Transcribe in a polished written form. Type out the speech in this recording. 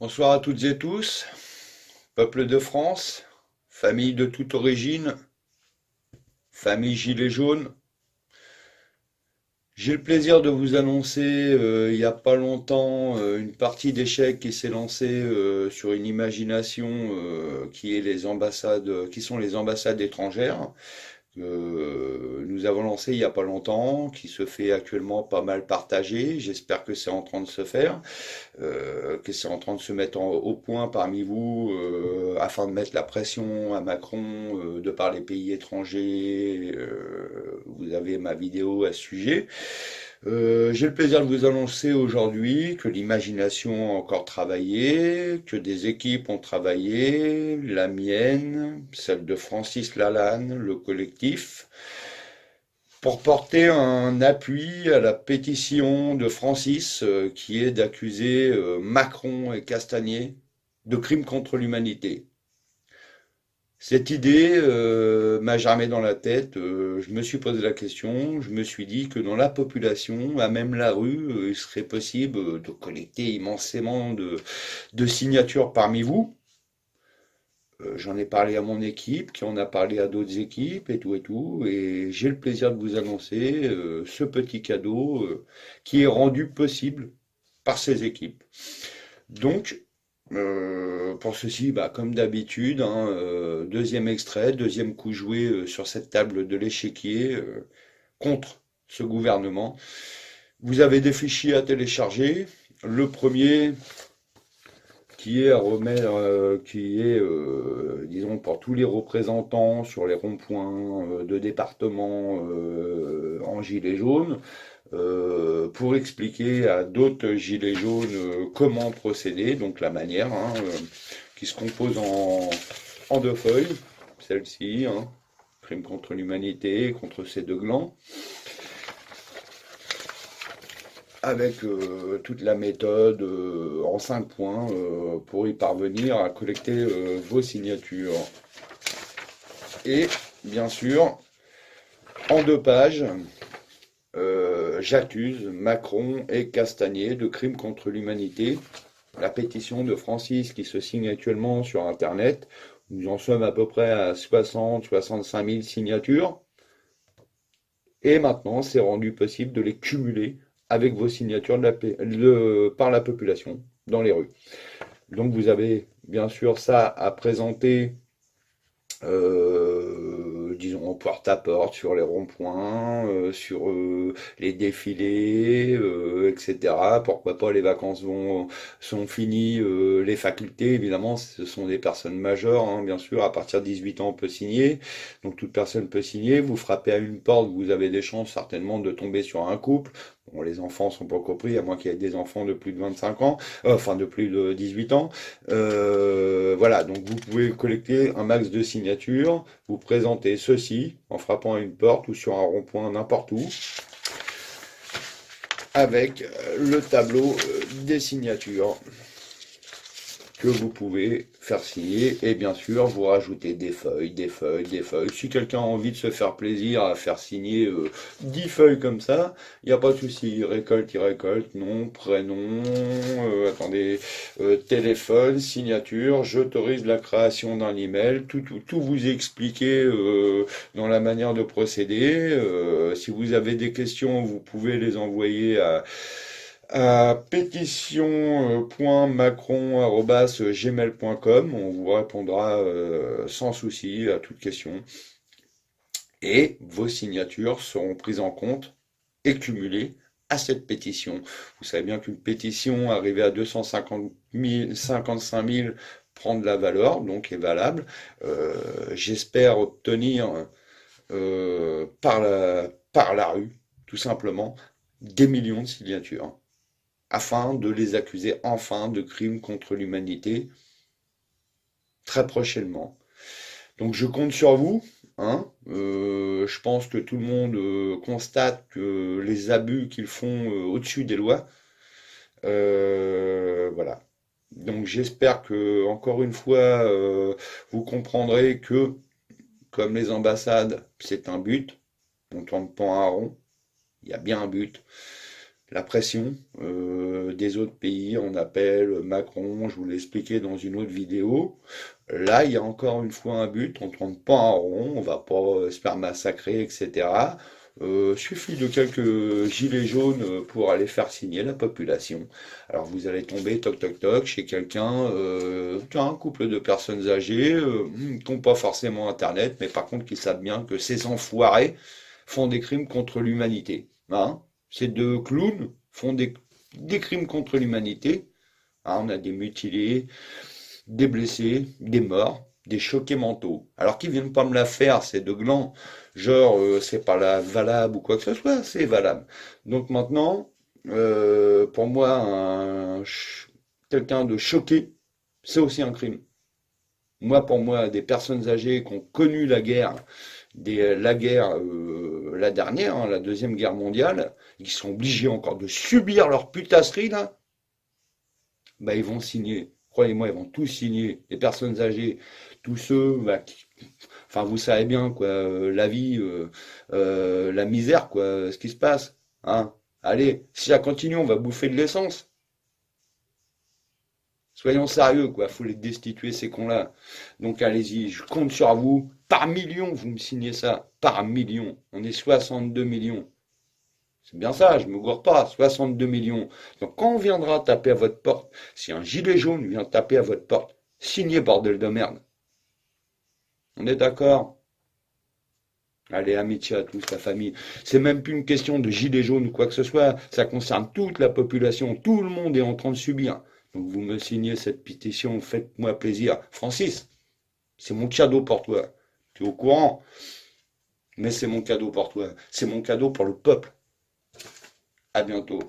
Bonsoir à toutes et tous, peuple de France, famille de toute origine, famille Gilets jaunes. J'ai le plaisir de vous annoncer il n'y a pas longtemps une partie d'échecs qui s'est lancée sur une imagination qui est les ambassades, qui sont les ambassades étrangères. Nous avons lancé il n'y a pas longtemps, qui se fait actuellement pas mal partager. J'espère que c'est en train de se faire. Que c'est en train de se mettre au point parmi vous afin de mettre la pression à Macron de par les pays étrangers. Vous avez ma vidéo à ce sujet. J'ai le plaisir de vous annoncer aujourd'hui que l'imagination a encore travaillé, que des équipes ont travaillé, la mienne, celle de Francis Lalanne, le collectif, pour porter un appui à la pétition de Francis qui est d'accuser Macron et Castagnier de crimes contre l'humanité. Cette idée m'a germé dans la tête, je me suis posé la question, je me suis dit que dans la population, à même la rue, il serait possible de collecter immensément de signatures parmi vous. J'en ai parlé à mon équipe, qui en a parlé à d'autres équipes et tout, et j'ai le plaisir de vous annoncer ce petit cadeau qui est rendu possible par ces équipes. Donc, pour ceci, bah, comme d'habitude, hein, deuxième extrait, deuxième coup joué sur cette table de l'échiquier contre ce gouvernement. Vous avez des fichiers à télécharger. Le premier, qui est à remettre, disons, pour tous les représentants sur les ronds-points de départements en gilets jaunes, pour expliquer à d'autres gilets jaunes comment procéder, donc la manière, hein, qui se compose en deux feuilles, celle-ci, hein, crime contre l'humanité, contre ces deux glands, avec toute la méthode en 5 points pour y parvenir à collecter vos signatures. Et bien sûr, en 2 pages, j'accuse Macron et Castagnier de crimes contre l'humanité. La pétition de Francis qui se signe actuellement sur Internet, nous en sommes à peu près à 60-65 000 signatures. Et maintenant, c'est rendu possible de les cumuler avec vos signatures par la population dans les rues. Donc vous avez bien sûr ça à présenter, disons, en porte-à-porte, sur les ronds-points, sur les défilés, etc. Pourquoi pas, les vacances sont finies, les facultés, évidemment, ce sont des personnes majeures, hein, bien sûr, à partir de 18 ans, on peut signer. Donc toute personne peut signer. Vous frappez à une porte, vous avez des chances certainement de tomber sur un couple. Bon, les enfants sont pas compris, à moins qu'il y ait des enfants de plus de 25 ans, enfin de plus de 18 ans. Voilà, donc vous pouvez collecter un max de signatures, vous présentez ceci en frappant à une porte ou sur un rond-point n'importe où, avec le tableau des signatures que vous pouvez faire signer et bien sûr vous rajoutez des feuilles, des feuilles, des feuilles. Si quelqu'un a envie de se faire plaisir à faire signer 10 feuilles comme ça, il n'y a pas de souci, il récolte, nom, prénom, attendez, téléphone, signature, j'autorise la création d'un email, tout vous expliquer dans la manière de procéder. Si vous avez des questions, vous pouvez les envoyer à pétition.macron@gmail.com. On vous répondra sans souci à toute question. Et vos signatures seront prises en compte et cumulées à cette pétition. Vous savez bien qu'une pétition arrivée à 250 000, 55 000 prend de la valeur, donc est valable. J'espère obtenir par la rue, tout simplement, des millions de signatures afin de les accuser enfin de crimes contre l'humanité très prochainement. Donc je compte sur vous, hein. Je pense que tout le monde constate que les abus qu'ils font au-dessus des lois. Voilà. Donc j'espère que, encore une fois, vous comprendrez que, comme les ambassades, c'est un but. On tourne pas en rond. Il y a bien un but. La pression des autres pays en appel, Macron, je vous l'ai expliqué dans une autre vidéo. Là, il y a encore une fois un but, on ne tourne pas en rond, on va pas se faire massacrer, etc. Suffit de quelques gilets jaunes pour aller faire signer la population. Alors vous allez tomber toc toc toc chez quelqu'un, un couple de personnes âgées qui n'ont pas forcément Internet, mais par contre qui savent bien que ces enfoirés font des crimes contre l'humanité. Hein? Ces deux clowns font des crimes contre l'humanité. Hein, on a des mutilés, des blessés, des morts, des choqués mentaux. Alors qu'ils viennent pas me la faire, ces deux glands, genre c'est pas la valable ou quoi que ce soit, c'est valable. Donc maintenant, pour moi, quelqu'un de choqué, c'est aussi un crime. Moi, pour moi, des personnes âgées qui ont connu la guerre, la guerre, la dernière, hein, la Deuxième Guerre mondiale, et qui sont obligés encore de subir leur putasserie, là, bah, ils vont signer. Croyez-moi, ils vont tous signer. Les personnes âgées, tous ceux, bah, enfin, vous savez bien, quoi, la vie, la misère, quoi, ce qui se passe. Hein. Allez, si ça continue, on va bouffer de l'essence. Soyons sérieux, quoi, faut les destituer, ces cons-là. Donc allez-y, je compte sur vous. Par million, vous me signez ça. Par million. On est 62 millions. C'est bien ça, je me gourre pas, 62 millions. Donc quand on viendra taper à votre porte, si un gilet jaune vient taper à votre porte, signez bordel de merde. On est d'accord? Allez, amitié à tous, la famille. C'est même plus une question de gilet jaune ou quoi que ce soit, ça concerne toute la population, tout le monde est en train de subir. Donc vous me signez cette pétition, faites-moi plaisir. Francis, c'est mon cadeau pour toi. Tu es au courant? Mais c'est mon cadeau pour toi. C'est mon cadeau pour le peuple. À bientôt.